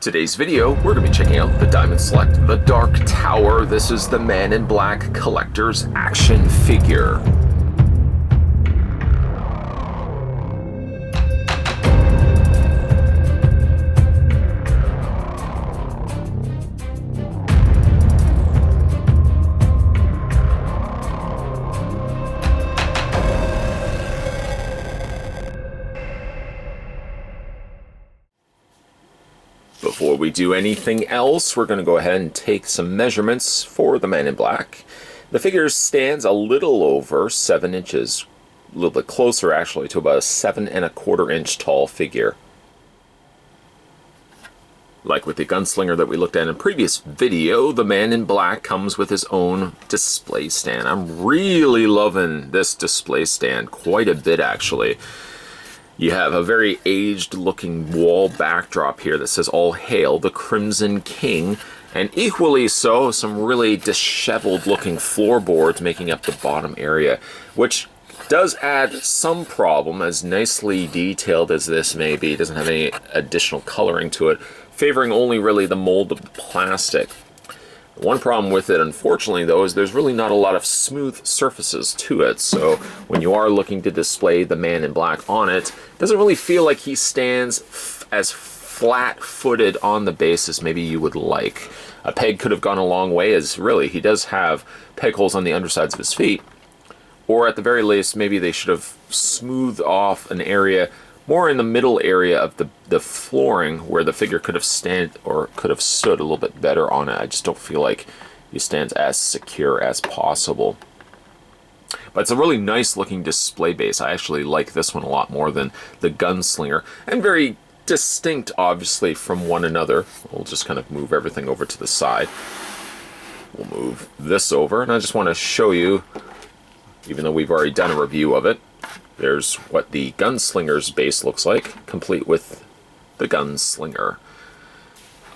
Today's video, we're going to be checking out the Diamond Select The Dark Tower. This is the Man in Black Collector's action figure. Before we do anything else, we're going to go ahead and take some measurements for the Man in Black. The figure stands a little over 7 inches, a little bit closer actually to about a 7¼ inch tall figure. Like with the gunslinger that we looked at in a previous video, the Man in Black comes with his own display stand. I'm really loving this display stand quite a bit actually. You have a very aged looking wall backdrop here that says "All Hail the Crimson King," and equally so some really disheveled looking floorboards making up the bottom area, which does add some problem, as nicely detailed as this may be. It doesn't have any additional coloring to it, favoring only really the mold of the plastic. One problem with it, unfortunately, though, is there's really not a lot of smooth surfaces to it. So when you are looking to display the Man in Black on it, it doesn't really feel like he stands as flat-footed on the base as maybe you would like. A peg could have gone a long way, as really he does have peg holes on the undersides of his feet. Or at the very least, maybe they should have smoothed off an area more in the middle area of the flooring where the figure could have stood a little bit better on it. I just don't feel like he stands as secure as possible. But it's a really nice looking display base. I actually like this one a lot more than the Gunslinger, and very distinct obviously from one another. We'll just kind of move everything over to the side. We'll move this over, and I just want to show you, even though we've already done a review of it, there's what the Gunslingers Base looks like, complete with the Gunslinger.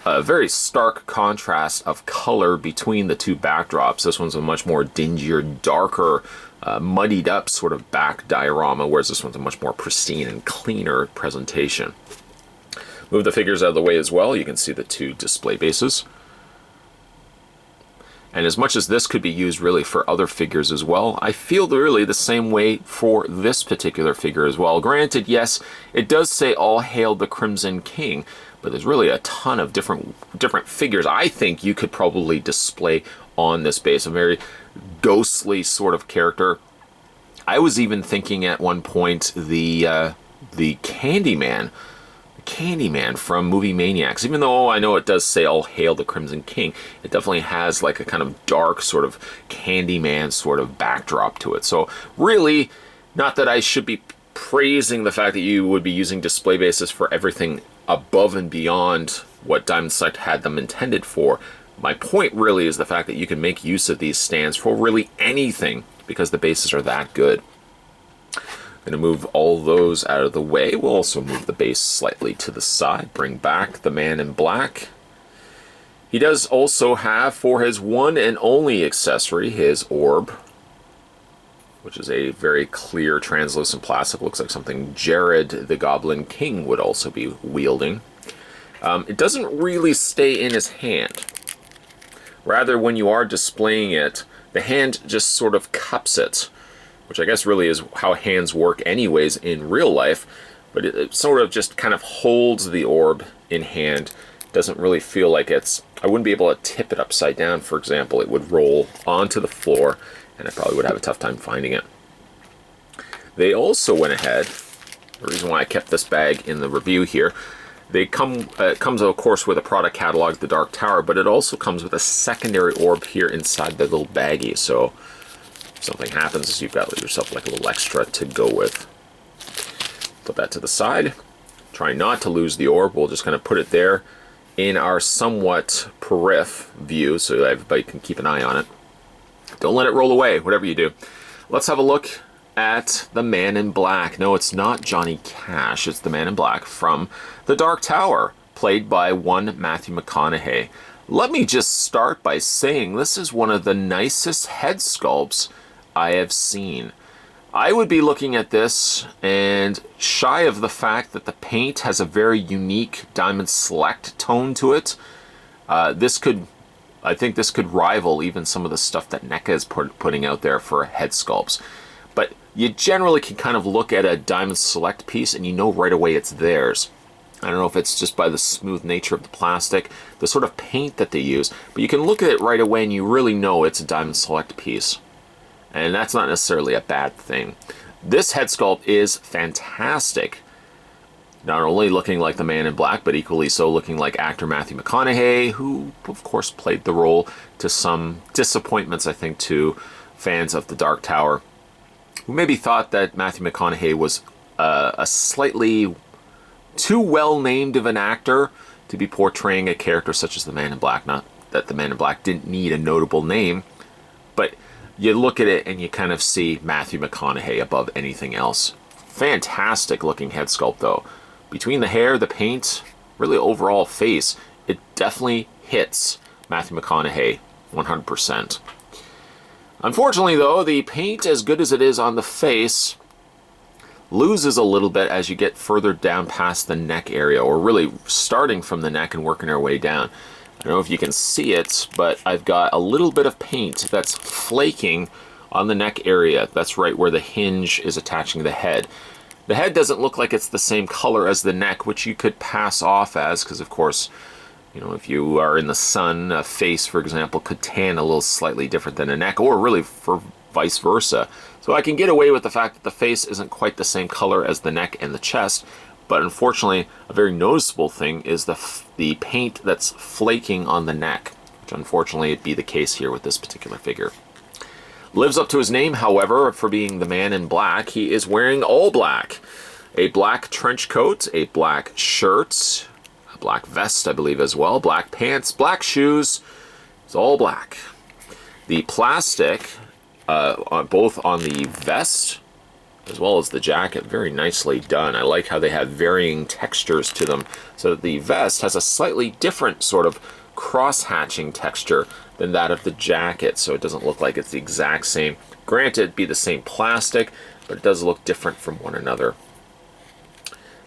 A very stark contrast of color between the two backdrops. This one's a much more dingier, darker, muddied up sort of back diorama, whereas this one's a much more pristine and cleaner presentation. Move the figures out of the way as well. You can see the two display bases. And as much as this could be used really for other figures as well, I feel really the same way for this particular figure as well. Granted, yes, it does say "All Hail the Crimson King," but there's really a ton of different figures I think you could probably display on this base. A very ghostly sort of character. I was even thinking at one point the Candyman from Movie Maniacs. Even though I know it does say "All Hail the Crimson King," it definitely has like a kind of dark sort of Candyman sort of backdrop to it. So really, not that I should be praising the fact that you would be using display bases for everything above and beyond what Diamond Select had them intended for. My point really is the fact that you can make use of these stands for really anything because the bases are that good. Going to move all those out of the way. We'll also move the base slightly to the side, bring back the Man in Black. He does also have, for his one and only accessory, his orb, which is a very clear translucent plastic. Looks like something Jared the Goblin King would also be wielding. It doesn't really stay in his hand. Rather, when you are displaying it, the hand just sort of cups it, which I guess really is how hands work anyways in real life, but it sort of just kind of holds the orb in hand. Doesn't really feel like I wouldn't be able to tip it upside down, for example. It would roll onto the floor, and I probably would have a tough time finding it. They also went ahead, the reason why I kept this bag in the review here, it comes of course with a product catalog, The Dark Tower, but it also comes with a secondary orb here inside the little baggie, so something happens, you've got yourself like a little extra to go with. Put that to the side. Try not to lose the orb. We'll just kind of put it there in our somewhat periph view so that everybody can keep an eye on it. Don't let it roll away, whatever you do. Let's have a look at the Man in Black. No, it's not Johnny Cash. It's the Man in Black from The Dark Tower, played by one Matthew McConaughey. Let me just start by saying this is one of the nicest head sculpts I have seen. I would be looking at this, and shy of the fact that the paint has a very unique Diamond Select tone to it, I think this could rival even some of the stuff that NECA is putting out there for head sculpts. But you generally can kind of look at a Diamond Select piece and you know right away it's theirs. I don't know if it's just by the smooth nature of the plastic, the sort of paint that they use, but you can look at it right away and you really know it's a Diamond Select piece. And that's not necessarily a bad thing. This head sculpt is fantastic. Not only looking like the Man in Black, but equally so looking like actor Matthew McConaughey, who of course played the role, to some disappointments, I think, to fans of The Dark Tower, who maybe thought that Matthew McConaughey was a slightly too well-named of an actor to be portraying a character such as the Man in Black. Not that the Man in Black didn't need a notable name, but you look at it and you kind of see Matthew McConaughey above anything else. Fantastic looking head sculpt though. Between the hair, the paint, really overall face, it definitely hits Matthew McConaughey 100%. Unfortunately though, the paint, as good as it is on the face, loses a little bit as you get further down past the neck area, or really starting from the neck and working our way down. I don't know if you can see it, but I've got a little bit of paint that's flaking on the neck area. That's right where the hinge is attaching to the head. The head doesn't look like it's the same color as the neck, which you could pass off as, because of course, you know, if you are in the sun, a face, for example, could tan a little slightly different than a neck, or really for vice versa. So I can get away with the fact that the face isn't quite the same color as the neck and the chest, but unfortunately, a very noticeable thing is the paint that's flaking on the neck, which unfortunately would be the case here with this particular figure. Lives up to his name, however, for being the Man in Black. He is wearing all black. A black trench coat, a black shirt, a black vest, I believe as well, black pants, black shoes. It's all black. The plastic, both on the vest as well as the jacket, very nicely done. I like how they have varying textures to them, so that the vest has a slightly different sort of cross-hatching texture than that of the jacket, so it doesn't look like it's the exact same. Granted, it'd be the same plastic, but it does look different from one another.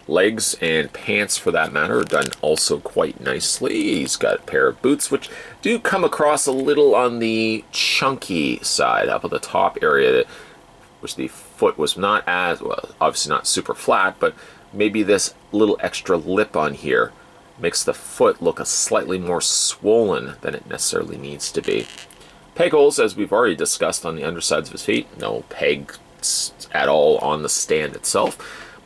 Legs and pants, for that matter, are done also quite nicely. He's got a pair of boots, which do come across a little on the chunky side, up at the top area, which the foot was not as, well, obviously not super flat, but maybe this little extra lip on here makes the foot look a slightly more swollen than it necessarily needs to be. Peg holes, as we've already discussed on the undersides of his feet, no pegs at all on the stand itself.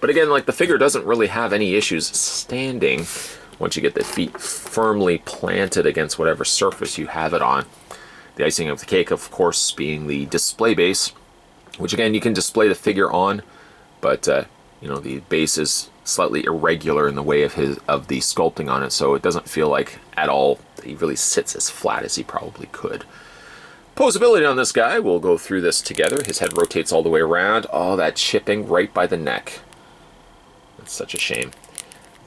But again, like, the figure doesn't really have any issues standing once you get the feet firmly planted against whatever surface you have it on. The icing of the cake, of course, being the display base, which again, you can display the figure on, but you know, the base is slightly irregular in the way of the sculpting on it, so it doesn't feel like at all that he really sits as flat as he probably could. Posability on this guy, we'll go through this together. His head rotates all the way around. Oh, that chipping right by the neck. That's such a shame.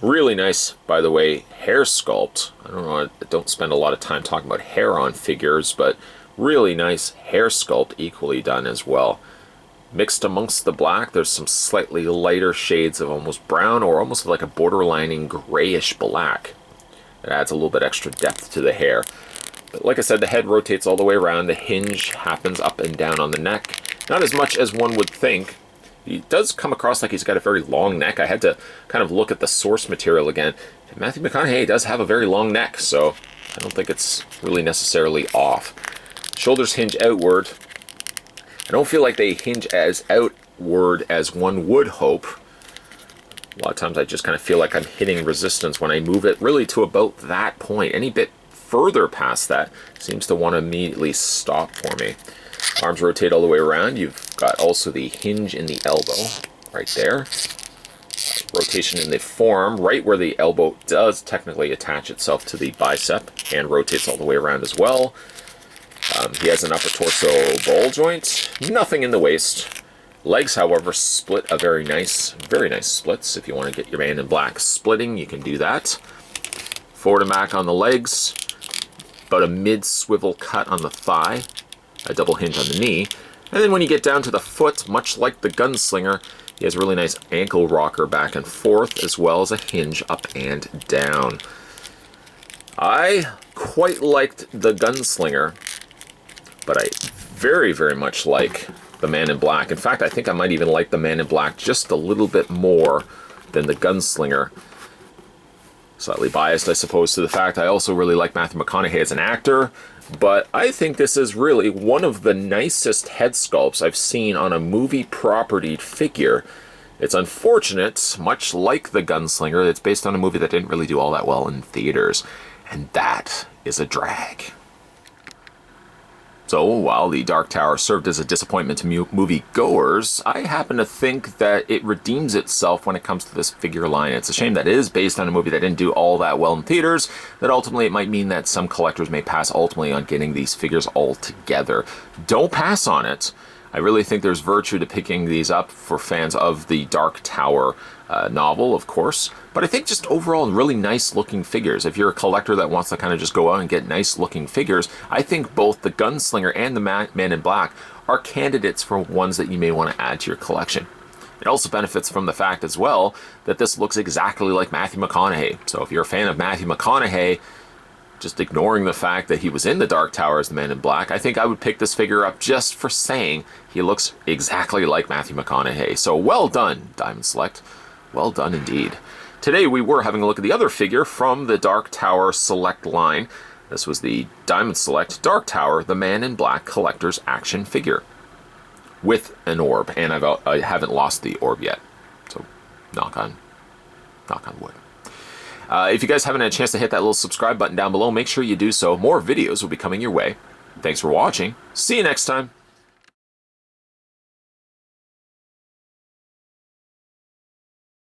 Really nice, by the way, hair sculpt. I don't spend a lot of time talking about hair on figures, but really nice hair sculpt, equally done as well. Mixed amongst the black, there's some slightly lighter shades of almost brown, or almost like a borderlining grayish black. It adds a little bit extra depth to the hair. But like I said, the head rotates all the way around. The hinge happens up and down on the neck. Not as much as one would think. He does come across like he's got a very long neck. I had to kind of look at the source material again. And Matthew McConaughey does have a very long neck, so I don't think it's really necessarily off. Shoulders hinge outward. I don't feel like they hinge as outward as one would hope. A lot of times I just kind of feel like I'm hitting resistance when I move it really to about that point. Any bit further past that seems to want to immediately stop for me. Arms rotate all the way around. You've got also the hinge in the elbow right there. Rotation in the forearm, right where the elbow does technically attach itself to the bicep, and rotates all the way around as well. He has an upper torso ball joint, nothing in the waist. Legs, however, split a very nice splits. If you want to get your Man in Black splitting, you can do that. Forward and back on the legs, about a mid-swivel cut on the thigh, a double hinge on the knee. And then when you get down to the foot, much like the Gunslinger, he has a really nice ankle rocker back and forth, as well as a hinge up and down. I quite liked the Gunslinger, but I very, very much like the Man in Black. In fact, I think I might even like the Man in Black just a little bit more than the Gunslinger. Slightly biased, I suppose, to the fact I also really like Matthew McConaughey as an actor, but I think this is really one of the nicest head sculpts I've seen on a movie property figure. It's unfortunate, much like the Gunslinger, it's based on a movie that didn't really do all that well in theaters, and that is a drag. So while the Dark Tower served as a disappointment to movie goers, I happen to think that it redeems itself when it comes to this figure line. It's a shame that it is based on a movie that didn't do all that well in theaters, that ultimately it might mean that some collectors may pass ultimately on getting these figures all together. Don't pass on it. I really think there's virtue to picking these up for fans of the Dark Tower novel, of course, but I think just overall really nice looking figures. If you're a collector that wants to kind of just go out and get nice looking figures, I think both the Gunslinger and the Man in Black are candidates for ones that you may want to add to your collection. It also benefits from the fact as well that this looks exactly like Matthew McConaughey. So if you're a fan of Matthew McConaughey, just ignoring the fact that he was in the Dark Tower as the Man in Black, I think I would pick this figure up just for saying he looks exactly like Matthew McConaughey. So well done, Diamond Select. Well done indeed. Today we were having a look at the other figure from the Dark Tower Select line. This was the Diamond Select Dark Tower, the Man in Black Collector's Action Figure. With an orb, and I haven't lost the orb yet. So knock on wood. If you guys haven't had a chance to hit that little subscribe button down below, make sure you do so. More videos will be coming your way. Thanks for watching. See you next time.